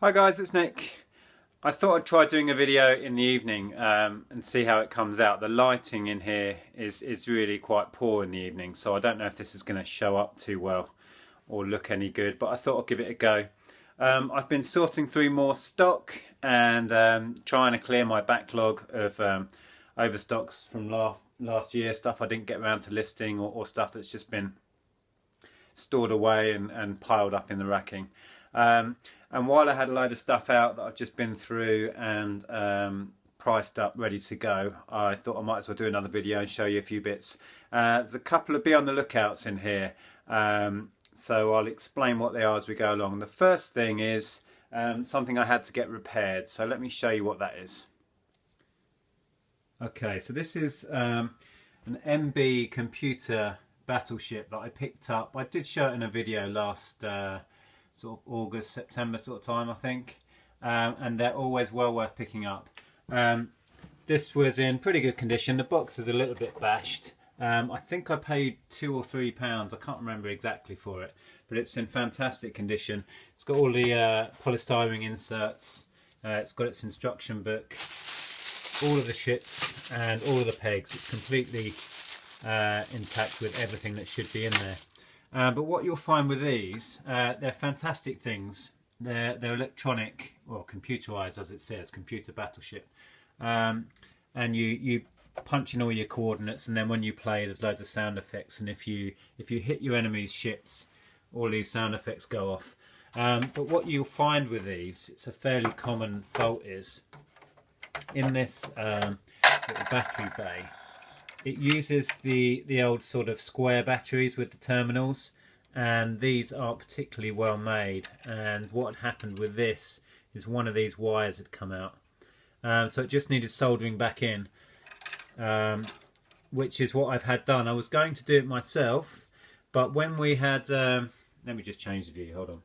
Hi guys, it's Nick. I thought I'd try doing a video in the evening and see how it comes out. The lighting in here is really quite poor in the evening, so I don't know if this is going to show up too well or look any good, but I thought I'd give it a go. I've been sorting through more stock and trying to clear my backlog of overstocks from last year, stuff I didn't get around to listing or stuff that's just been stored away and piled up in the racking. And while I had a load of stuff out that I've just been through and priced up ready to go, I thought I might as well do another video and show you a few bits. There's a couple of be on the lookouts in here, so I'll explain what they are as we go along. The first thing is something I had to get repaired, so let me show you what that is. Okay, so this is an MB Computer Battleship that I picked up. I did show it in a video last sort of August, September sort of time, I think, and they're always well worth picking up. This was in pretty good condition. The box is a little bit bashed. I think I paid £2 or £3. I can't remember exactly for it, but it's in fantastic condition. It's got all the polystyrene inserts. It's got its instruction book, all of the ships and all of the pegs. It's completely intact with everything that should be in there. But what you'll find with these, they're fantastic things. They're electronic, or computerized as it says, computer battleship. And you punch in all your coordinates, and then when you play there's loads of sound effects, and if you hit your enemy's ships, all these sound effects go off. But what you'll find with these, it's a fairly common fault, is in this little battery bay, it uses the old sort of square batteries with the terminals, and these aren't particularly well made. And what had happened with this is one of these wires had come out, so it just needed soldering back in, which is what I've had done. I was going to do it myself, but when we had let me just change the view, hold on.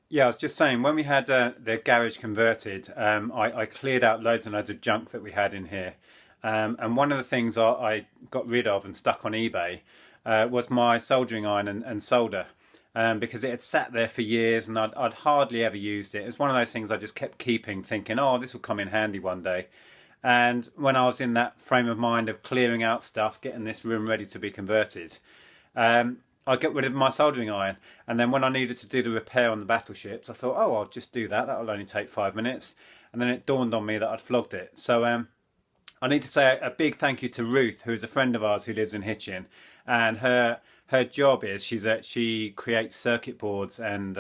Yeah, I was just saying, when we had the garage converted, I cleared out loads and loads of junk that we had in here. And one of the things I got rid of and stuck on eBay was my soldering iron and solder, because it had sat there for years and I'd hardly ever used it. It was one of those things I just kept keeping, thinking, oh, this will come in handy one day. And when I was in that frame of mind of clearing out stuff, getting this room ready to be converted, I got rid of my soldering iron. And then when I needed to do the repair on the battleships, I thought, oh, I'll just do that. That'll only take 5 minutes. And then it dawned on me that I'd flogged it. So I need to say a big thank you to Ruth, who is a friend of ours who lives in Hitchin, and her job is she creates circuit boards and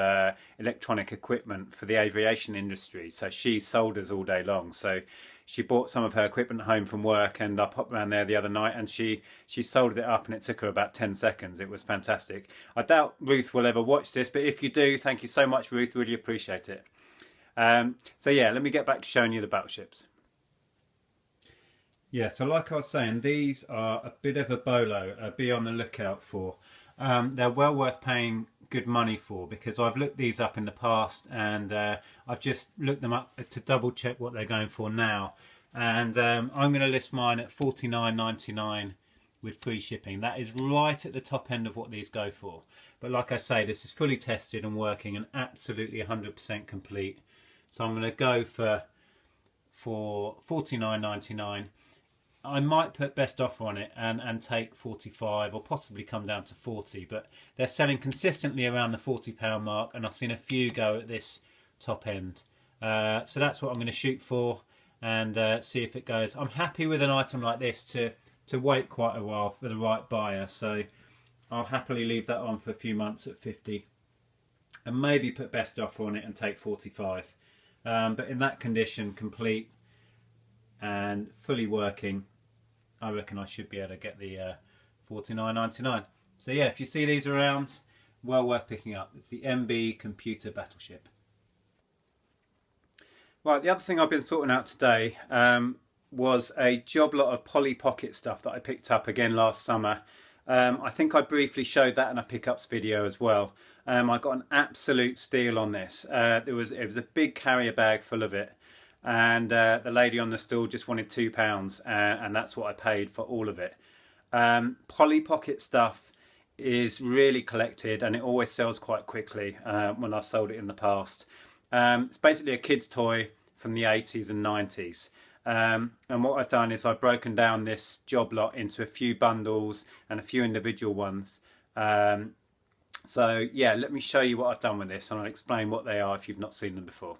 electronic equipment for the aviation industry. So she solders all day long. So she bought some of her equipment home from work, and I popped around there the other night and she soldered it up, and it took her about 10 seconds. It was fantastic. I doubt Ruth will ever watch this, but if you do, thank you so much, Ruth. Really appreciate it. So yeah, let me get back to showing you the battleships. Yeah, so like I was saying, these are a bit of a bolo, be on the lookout for. They're well worth paying good money for, because I've looked these up in the past, and I've just looked them up to double check what they're going for now. And I'm going to list mine at $49.99 with free shipping. That is right at the top end of what these go for. But like I say, this is fully tested and working and absolutely 100% complete. So I'm going to go for $49.99. I might put best offer on it and take 45, or possibly come down to 40, but they're selling consistently around the £40 mark, and I've seen a few go at this top end. So that's what I'm going to shoot for, and see if it goes. I'm happy with an item like this to wait quite a while for the right buyer, so I'll happily leave that on for a few months at 50, and maybe put best offer on it and take 45. But in that condition, complete and fully working, I reckon I should be able to get the $49.99. So yeah, if you see these around, well worth picking up. It's the MB Computer Battleship. Right, the other thing I've been sorting out today was a job lot of Polly Pocket stuff that I picked up again last summer. I think I briefly showed that in a pickups video as well. I got an absolute steal on this. It was a big carrier bag full of it. And the lady on the stall just wanted £2, and that's what I paid for all of it. Polly Pocket stuff is really collected, and it always sells quite quickly when I've sold it in the past. It's basically a kid's toy from the 80s and 90s. And what I've done is I've broken down this job lot into a few bundles and a few individual ones. So yeah, let me show you what I've done with this, and I'll explain what they are if you've not seen them before.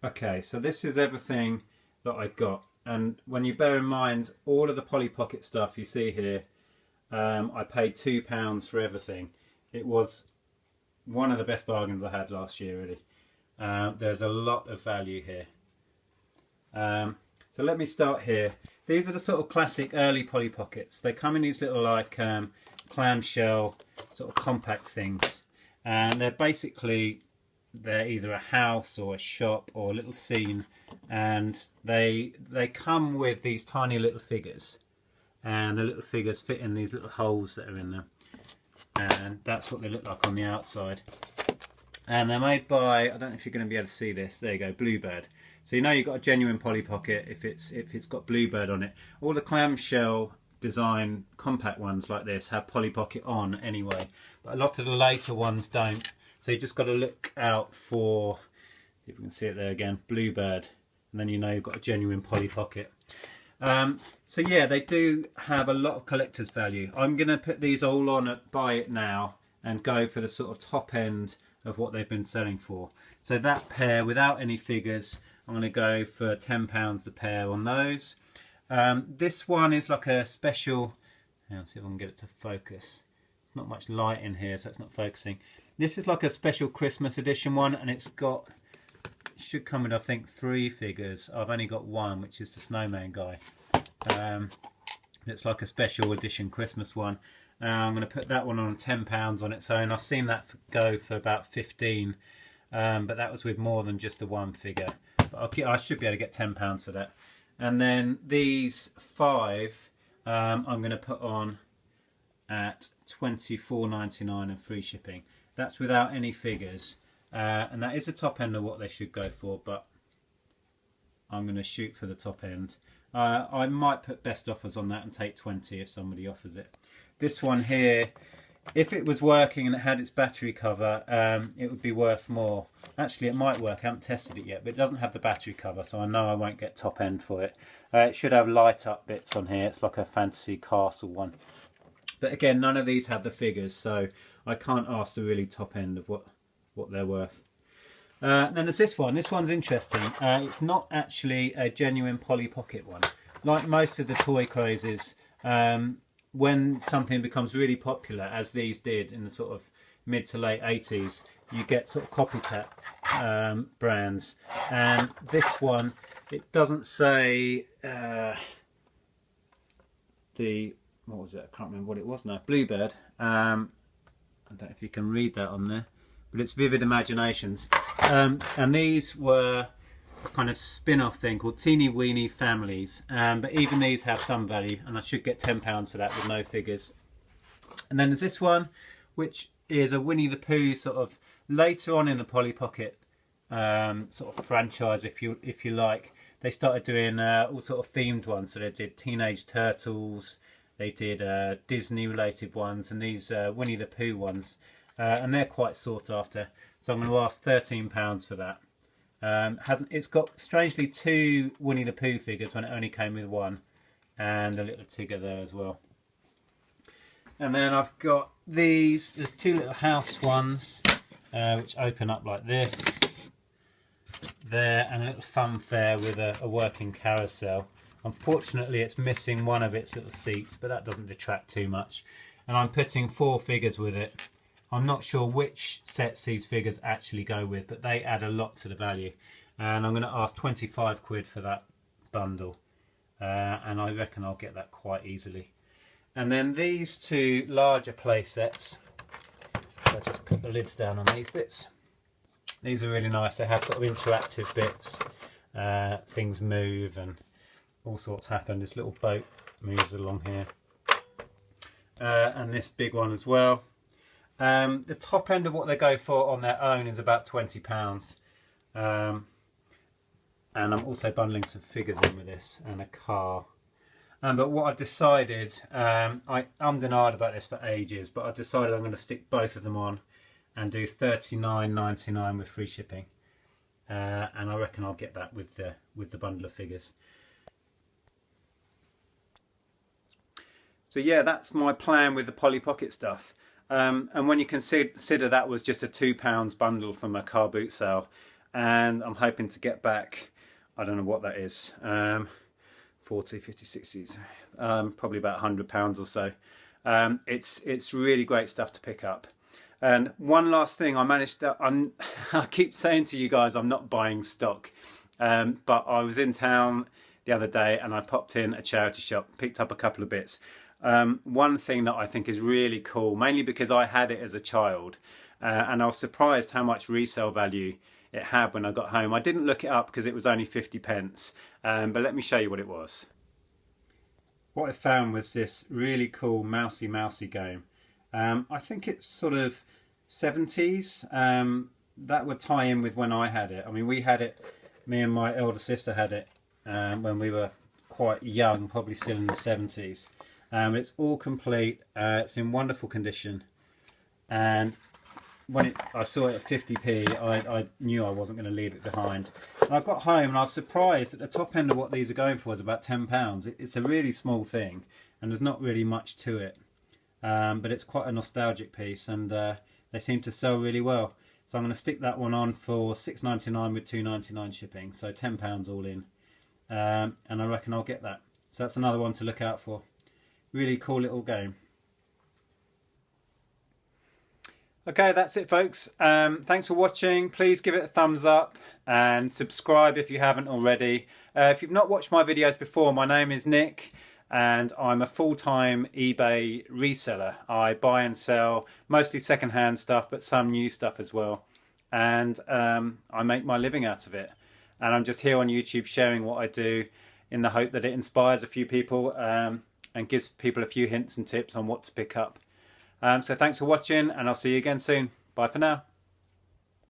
Okay, so this is everything that I got, and when you bear in mind all of the Polly Pocket stuff you see here, I paid £2 for everything. It was one of the best bargains I had last year, really. There's a lot of value here. So let me start here. These are the sort of classic early Polly Pockets. They come in these little like clamshell sort of compact things, and they're either a house or a shop or a little scene, and they come with these tiny little figures, and the little figures fit in these little holes that are in them, and that's what they look like on the outside. And they're made by, I don't know if you're going to be able to see this, there you go, Bluebird. So you know you've got a genuine Polly Pocket if it's got Bluebird on it. All the clamshell design compact ones like this have Polly Pocket on anyway, but a lot of the later ones don't. So you just got to look out for, if you can see it there again, Bluebird, and then you know you've got a genuine Polly Pocket. So yeah, they do have a lot of collector's value. I'm going to put these all on at Buy It Now and go for the sort of top end of what they've been selling for. So that pair without any figures, I'm going to go for £10 a pair on those. This one is like a special, let's see if I can get it to focus. There's not much light in here, so it's not focusing. This is like a special Christmas edition one, and it should come with, I think, 3 figures. I've only got one, which is the snowman guy. It's like a special edition Christmas one. I'm going to put that one on £10 on its own. I've seen that go for about 15, but that was with more than just the one figure. But I should be able to get £10 for that. And then these 5 I'm going to put on at £24.99 and free shipping. That's without any figures, and that is the top end of what they should go for, but I'm going to shoot for the top end. I might put best offers on that and take 20 if somebody offers it. This one here, if it was working and it had its battery cover, it would be worth more. Actually, it might work. I haven't tested it yet, but it doesn't have the battery cover, so I know I won't get top end for it. It should have light up bits on here. It's like a fantasy castle one. But again, none of these have the figures, so I can't ask the really top end of what they're worth. Then there's this one. This one's interesting. It's not actually a genuine Polly Pocket one. Like most of the toy crazes, when something becomes really popular, as these did in the sort of mid to late 80s, you get sort of copycat brands. And this one, it doesn't say what was it? I can't remember what it was now. Bluebird. I don't know if you can read that on there, but it's Vivid Imaginations. And these were a kind of spin-off thing called Teeny Weeny Families. But even these have some value, and I should get £10 for that with no figures. And then there's this one, which is a Winnie the Pooh sort of later on in the Polly Pocket sort of franchise, if you like. They started doing all sort of themed ones. So they did Teenage Turtles. They did Disney related ones, and these Winnie the Pooh ones, and they're quite sought after. So I'm going to ask £13 for that. It's got strangely 2 Winnie the Pooh figures when it only came with 1, and a little Tigger there as well. And then I've got these. There's 2 little house ones, which open up like this. There, and a little funfair with a working carousel. Unfortunately, it's missing one of its little seats, but that doesn't detract too much. And I'm putting 4 figures with it. I'm not sure which sets these figures actually go with, but they add a lot to the value. And I'm going to ask 25 quid for that bundle. And I reckon I'll get that quite easily. And then these 2 larger play sets. So I'll just put the lids down on these bits. These are really nice. They have sort of interactive bits. Things move and all sorts happen. This little boat moves along here, and this big one as well. The top end of what they go for on their own is about £20, and I'm also bundling some figures in with this and a car. But what I've decided, I ummed and ahed about this for ages, but I've decided I'm going to stick both of them on and do $39.99 with free shipping. And I reckon I'll get that with the bundle of figures. So yeah, that's my plan with the Polly Pocket stuff. And when you consider that was just a £2 bundle from a car boot sale, and I'm hoping to get back, I don't know what that is, 40, 50, 60, probably about £100 or so. It's really great stuff to pick up. And one last thing, I keep saying to you guys, I'm not buying stock, but I was in town the other day and I popped in a charity shop, picked up a couple of bits. One thing that I think is really cool, mainly because I had it as a child, and I was surprised how much resale value it had when I got home. I didn't look it up because it was only 50p, but let me show you what it was. What I found was this really cool mousy game. I think it's sort of 70s. That would tie in with when I had it. I mean, we had it, me and my elder sister had it when we were quite young, probably still in the 70s. It's all complete, it's in wonderful condition, and when I saw it at 50p, I knew I wasn't going to leave it behind. And I got home and I was surprised that the top end of what these are going for is about £10. It's a really small thing and there's not really much to it, but it's quite a nostalgic piece, and they seem to sell really well. So I'm going to stick that one on for £6.99 with £2.99 shipping, so £10 all in, and I reckon I'll get that. So that's another one to look out for. Really cool little game. Okay, that's it folks. Thanks for watching. Please give it a thumbs up and subscribe if you haven't already. If you've not watched my videos before, my name is Nick and I'm a full-time eBay reseller. I buy and sell mostly second-hand stuff, but some new stuff as well. And I make my living out of it. And I'm just here on YouTube sharing what I do in the hope that it inspires a few people and gives people a few hints and tips on what to pick up. So thanks for watching, and I'll see you again soon. Bye for now.